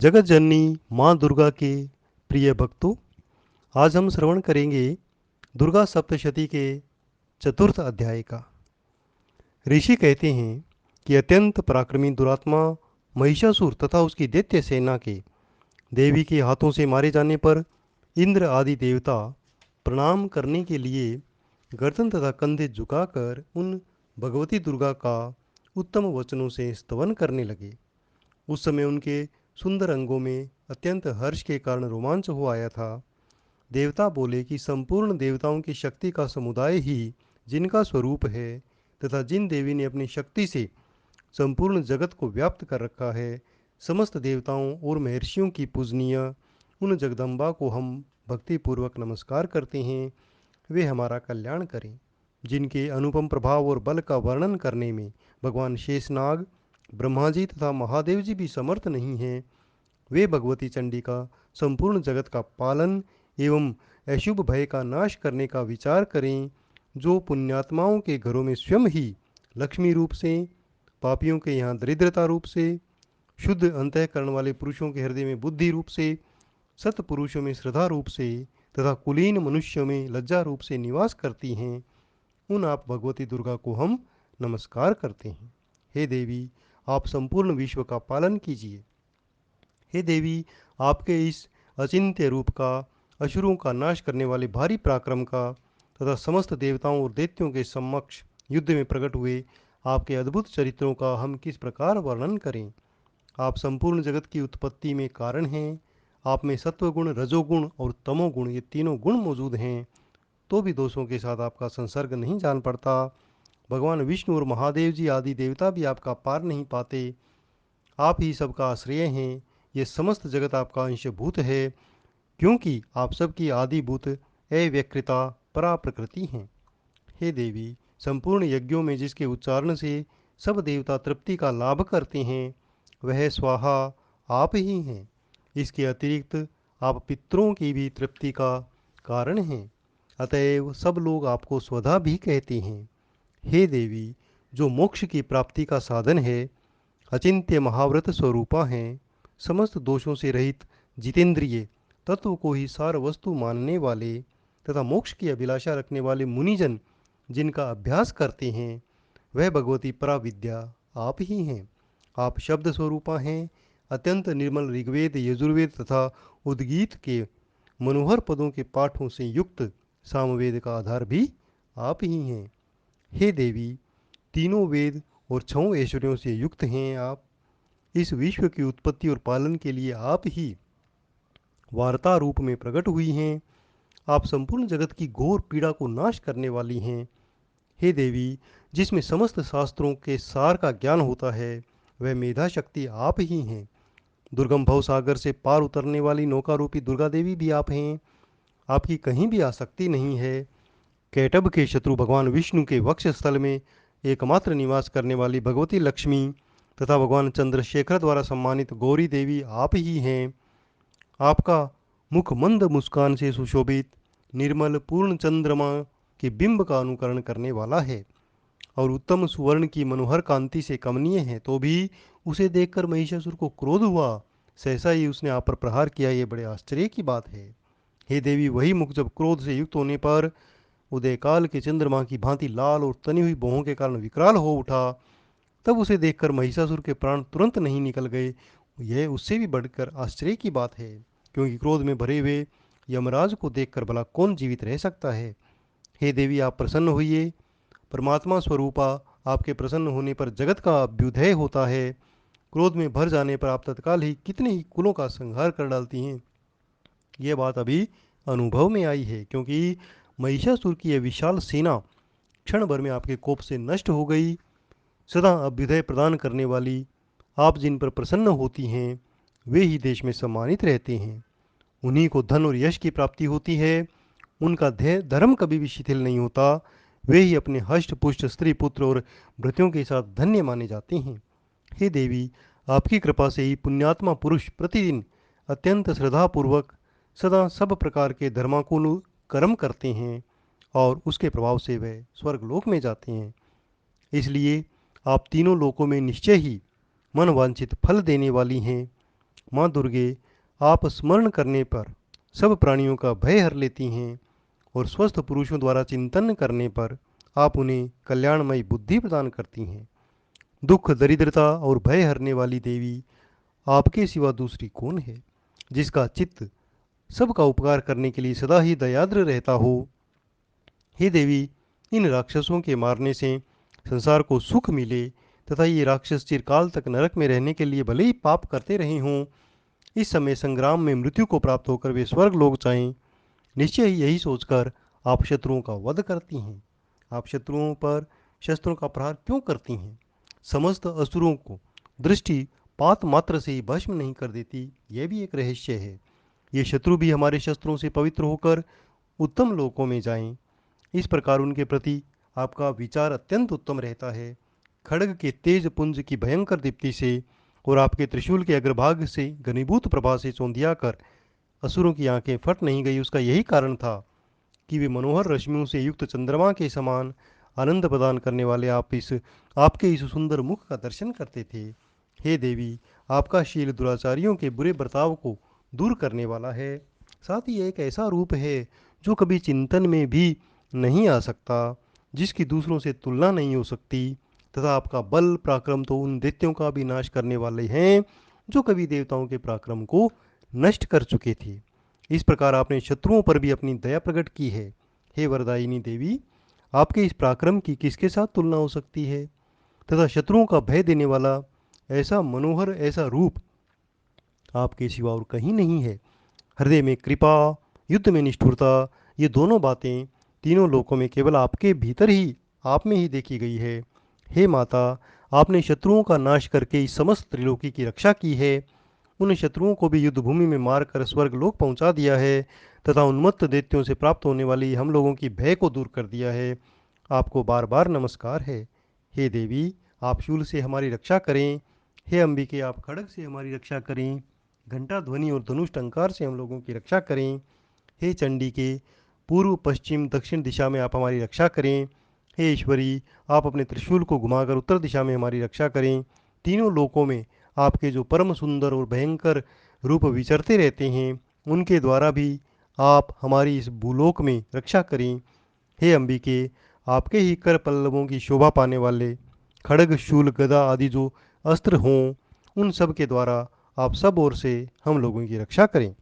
जगत जननी माँ दुर्गा के प्रिय भक्तों, आज हम श्रवण करेंगे दुर्गा सप्तशती के चतुर्थ अध्याय का। ऋषि कहते हैं कि अत्यंत पराक्रमी दुरात्मा महिषासुर तथा उसकी दैत्य सेना के देवी के हाथों से मारे जाने पर इंद्र आदि देवता प्रणाम करने के लिए गर्दन तथा कंधे झुकाकर उन भगवती दुर्गा का उत्तम वचनों से स्तवन करने लगे। उस समय उनके सुंदर अंगों में अत्यंत हर्ष के कारण रोमांच हो आया था। देवता बोले कि संपूर्ण देवताओं की शक्ति का समुदाय ही जिनका स्वरूप है तथा जिन देवी ने अपनी शक्ति से संपूर्ण जगत को व्याप्त कर रखा है, समस्त देवताओं और महर्षियों की पूजनीय उन जगदम्बा को हम भक्तिपूर्वक नमस्कार करते हैं। वे हमारा कल्याण करें। जिनके अनुपम प्रभाव और बल का वर्णन करने में भगवान शेषनाग, ब्रह्मा जी तथा महादेव जी भी समर्थ नहीं हैं, वे भगवती चंडी का संपूर्ण जगत का पालन एवं अशुभ भय का नाश करने का विचार करें। जो पुण्यात्माओं के घरों में स्वयं ही लक्ष्मी रूप से, पापियों के यहाँ दरिद्रता रूप से, शुद्ध अंतःकरण वाले पुरुषों के हृदय में बुद्धि रूप से, सत पुरुषों में श्रद्धा रूप से तथा कुलीन मनुष्यों में लज्जा रूप से निवास करती हैं, उन आप भगवती दुर्गा को हम नमस्कार करते हैं। हे देवी, आप संपूर्ण विश्व का पालन कीजिए। हे देवी, आपके इस अचिंत्य रूप का, असुरों का नाश करने वाले भारी पराक्रम का तथा समस्त देवताओं और दैत्यों के समक्ष युद्ध में प्रकट हुए आपके अद्भुत चरित्रों का हम किस प्रकार वर्णन करें। आप संपूर्ण जगत की उत्पत्ति में कारण हैं। आप में सत्वगुण, रजोगुण और तमोगुण, ये तीनों गुण मौजूद हैं, तो भी दोषों के साथ आपका संसर्ग नहीं जान पड़ता। भगवान विष्णु और महादेव जी आदि देवता भी आपका पार नहीं पाते। आप ही सबका आश्रय हैं। ये समस्त जगत आपका अंशभूत है, क्योंकि आप सबकी आदिभूत अव्यकृता परा प्रकृति हैं। हे देवी, संपूर्ण यज्ञों में जिसके उच्चारण से सब देवता तृप्ति का लाभ करते हैं, वह स्वाहा आप ही हैं। इसके अतिरिक्त आप पितरों की भी तृप्ति का कारण हैं, अतएव सब लोग आपको स्वधा भी कहते हैं। हे देवी, जो मोक्ष की प्राप्ति का साधन है, अचिंत्य महाव्रत स्वरूपा हैं, समस्त दोषों से रहित जितेंद्रिय, तत्व को ही सार वस्तु मानने वाले तथा मोक्ष की अभिलाषा रखने वाले मुनिजन जिनका अभ्यास करते हैं, वह भगवती पराविद्या आप ही हैं। आप शब्द स्वरूपा हैं। अत्यंत निर्मल ऋग्वेद, यजुर्वेद तथा उद्गीत के मनोहर पदों के पाठों से युक्त सामवेद का आधार भी आप ही हैं। हे देवी, तीनों वेद और छहों ऐश्वर्यों से युक्त हैं आप। इस विश्व की उत्पत्ति और पालन के लिए आप ही वार्ता रूप में प्रकट हुई हैं। आप संपूर्ण जगत की घोर पीड़ा को नाश करने वाली हैं। हे देवी, जिसमें समस्त शास्त्रों के सार का ज्ञान होता है, वह मेधा शक्ति आप ही हैं। दुर्गम भव सागर से पार उतरने वाली नौका रूपी दुर्गा देवी भी आप हैं। आपकी कहीं भी आसक्ति नहीं है। कैटभ के शत्रु भगवान विष्णु के वक्ष स्थल में एकमात्र निवास करने वाली भगवती लक्ष्मी तथा भगवान चंद्रशेखर द्वारा सम्मानित गौरी देवी आप ही हैं। आपका मुख मंद मुस्कान से सुशोभित निर्मल पूर्ण चंद्रमा के बिंब का अनुकरण करने वाला है और उत्तम सुवर्ण की मनोहर कांति से कमनीय है, तो भी उसे देखकर महिषासुर को क्रोध हुआ। सहसा ही उसने आप पर प्रहार किया। ये बड़े आश्चर्य की बात है। हे देवी, वही मुख जब क्रोध से युक्त होने पर उदयकाल के चंद्रमा की भांति लाल और तनी हुई भौहों के कारण विकराल हो उठा, तब उसे देखकर महिषासुर के प्राण तुरंत नहीं निकल गए। यह उससे भी बढ़कर आश्चर्य की बात है, क्योंकि क्रोध में भरे हुए यमराज को देखकर भला कौन जीवित रह सकता है। हे देवी, आप प्रसन्न होइए। परमात्मा स्वरूपा आपके प्रसन्न होने पर जगत का अभ्युदय होता है। क्रोध में भर जाने पर आप तत्काल ही कितने ही कुलों का संहार कर डालती हैं। यह बात अभी अनुभव में आई है, क्योंकि महिषासुर की यह विशाल सेना क्षण भर में आपके कोप से नष्ट हो गई। सदा अभ्युदय प्रदान करने वाली आप जिन पर प्रसन्न होती हैं, वे ही देश में सम्मानित रहते हैं। उन्हीं को धन और यश की प्राप्ति होती है। उनका धर्म कभी भी शिथिल नहीं होता। वे ही अपने हष्ट पुष्ट स्त्री पुत्र और भृत्यों के साथ धन्य माने जाते हैं। हे देवी, आपकी कृपा से ही पुण्यात्मा पुरुष प्रतिदिन अत्यंत श्रद्धापूर्वक सदा सब प्रकार के धर्माकुल कर्म करते हैं और उसके प्रभाव से वे स्वर्गलोक में जाते हैं। इसलिए आप तीनों लोकों में निश्चय ही मन वांछित फल देने वाली हैं। माँ दुर्गे, आप स्मरण करने पर सब प्राणियों का भय हर लेती हैं और स्वस्थ पुरुषों द्वारा चिंतन करने पर आप उन्हें कल्याणमयी बुद्धि प्रदान करती हैं। दुख, दरिद्रता और भय हरने वाली देवी, आपके सिवा दूसरी कौन है जिसका चित्त सबका उपकार करने के लिए सदा ही दयाद्र रहता हो। हे देवी, इन राक्षसों के मारने से संसार को सुख मिले तथा ये राक्षस चिरकाल तक नरक में रहने के लिए भले ही पाप करते रहे हों, इस समय संग्राम में मृत्यु को प्राप्त होकर वे स्वर्ग लोग चाहें, निश्चय ही यही सोचकर आप शत्रुओं का वध करती हैं। आप शत्रुओं पर शस्त्रों का प्रहार क्यों करती हैं? समस्त असुरों को दृष्टि पात मात्र से ही भस्म नहीं कर देती, यह भी एक रहस्य है। ये शत्रु भी हमारे शस्त्रों से पवित्र होकर उत्तम लोकों में जाएं। इस प्रकार उनके प्रति आपका विचार अत्यंत उत्तम रहता है। खड्ग के तेज पुंज की भयंकर दीप्ति से और आपके त्रिशूल के अग्रभाग से घनीभूत प्रभा से चौंधिया कर असुरों की आंखें फट नहीं गई, उसका यही कारण था कि वे मनोहर रश्मियों से युक्त चंद्रमा के समान आनंद प्रदान करने वाले आपके इस सुंदर मुख का दर्शन करते थे। हे देवी, आपका शील दुराचारियों के बुरे बर्ताव को दूर करने वाला है। साथ ही एक ऐसा रूप है जो कभी चिंतन में भी नहीं आ सकता, जिसकी दूसरों से तुलना नहीं हो सकती, तथा आपका बल पराक्रम तो उन दैत्यों का भी नाश करने वाले हैं जो कभी देवताओं के पराक्रम को नष्ट कर चुके थे। इस प्रकार आपने शत्रुओं पर भी अपनी दया प्रकट की है। हे वरदायिनी देवी, आपके इस पराक्रम की किसके साथ तुलना हो सकती है? तथा शत्रुओं का भय देने वाला ऐसा मनोहर, ऐसा रूप आपके सिवा और कहीं नहीं है। हृदय में कृपा, युद्ध में निष्ठुरता, ये दोनों बातें तीनों लोकों में केवल आपके भीतर ही, आप में ही देखी गई है। हे माता, आपने शत्रुओं का नाश करके इस समस्त त्रिलोकी की रक्षा की है। उन शत्रुओं को भी युद्ध भूमि में मारकर स्वर्ग लोक पहुंचा दिया है तथा उन्मत्त दैत्यों से प्राप्त होने वाली हम लोगों की भय को दूर कर दिया है। आपको बार बार नमस्कार है। हे देवी, आप शूल से हमारी रक्षा करें। हे अंबिके, आप खड्ग से हमारी रक्षा करें। घंटा ध्वनि और धनुष टंकार से हम लोगों की रक्षा करें। हे चंडिके, पूर्व पश्चिम दक्षिण दिशा में आप हमारी रक्षा करें। हे ईश्वरी, आप अपने त्रिशूल को घुमाकर उत्तर दिशा में हमारी रक्षा करें। तीनों लोकों में आपके जो परम सुंदर और भयंकर रूप विचरते रहते हैं, उनके द्वारा भी आप हमारी इस भूलोक में रक्षा करें। हे अंबिके, आपके ही कर पल्लवों की शोभा पाने वाले खड्ग, शूल, गदा आदि जो अस्त्र हों, उन सब के द्वारा आप सब ओर से हम लोगों की रक्षा करें।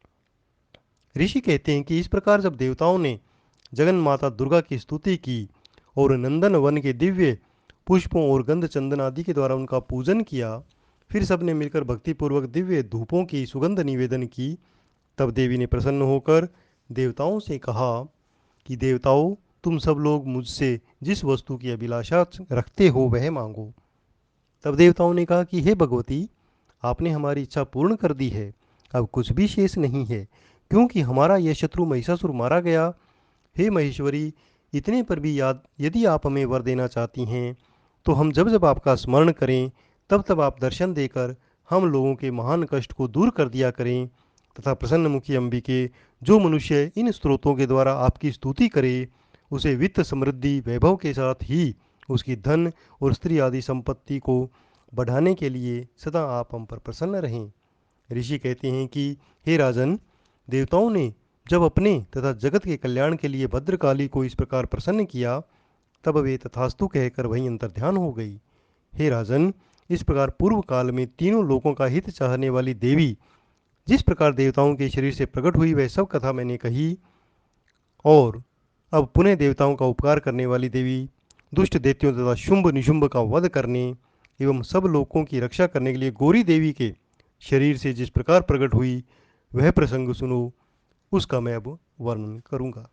ऋषि कहते हैं कि इस प्रकार जब देवताओं ने जगन माता दुर्गा की स्तुति की और नंदन वन के दिव्य पुष्पों और गंध चंदन आदि के द्वारा उनका पूजन किया, फिर सबने मिलकर भक्तिपूर्वक दिव्य धूपों की सुगंध निवेदन की, तब देवी ने प्रसन्न होकर देवताओं से कहा कि देवताओं, तुम सब लोग मुझसे जिस वस्तु की अभिलाषा रखते हो वह मांगो। तब देवताओं ने कहा कि हे भगवती, आपने हमारी इच्छा पूर्ण कर दी है, अब कुछ भी शेष नहीं है, क्योंकि हमारा यह शत्रु महिषासुर मारा गया। हे महेश्वरी, इतने पर भी याद यदि आप हमें वर देना चाहती हैं, तो हम जब जब आपका स्मरण करें तब तब आप दर्शन देकर हम लोगों के महान कष्ट को दूर कर दिया करें। तथा प्रसन्न मुखी अंबिके, जो मनुष्य इन स्त्रोतों के द्वारा आपकी स्तुति करे, उसे वित्त समृद्धि वैभव के साथ ही उसकी धन और स्त्री आदि संपत्ति को बढ़ाने के लिए सदा आप हम पर प्रसन्न रहें। ऋषि कहते हैं कि हे राजन, देवताओं ने जब अपने तथा जगत के कल्याण के लिए भद्रकाली को इस प्रकार प्रसन्न किया, तब वे तथास्तु कहकर वहीं अंतर्ध्यान हो गई। हे राजन, इस प्रकार पूर्व काल में तीनों लोकों का हित चाहने वाली देवी जिस प्रकार देवताओं के शरीर से प्रकट हुई, वह सब कथा मैंने कही। और अब पुनः देवताओं का उपकार करने वाली देवी दुष्ट दैत्यों तथा शुंभ निशुंभ का वध करने एवं सब लोकों की रक्षा करने के लिए गौरी देवी के शरीर से जिस प्रकार प्रकट हुई, वह प्रसंग सुनो, उसका मैं अब वर्णन करूंगा।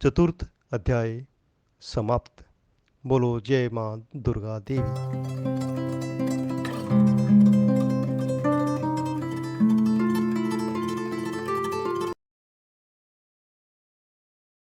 चतुर्थ अध्याय समाप्त। बोलो जय मां दुर्गा देवी।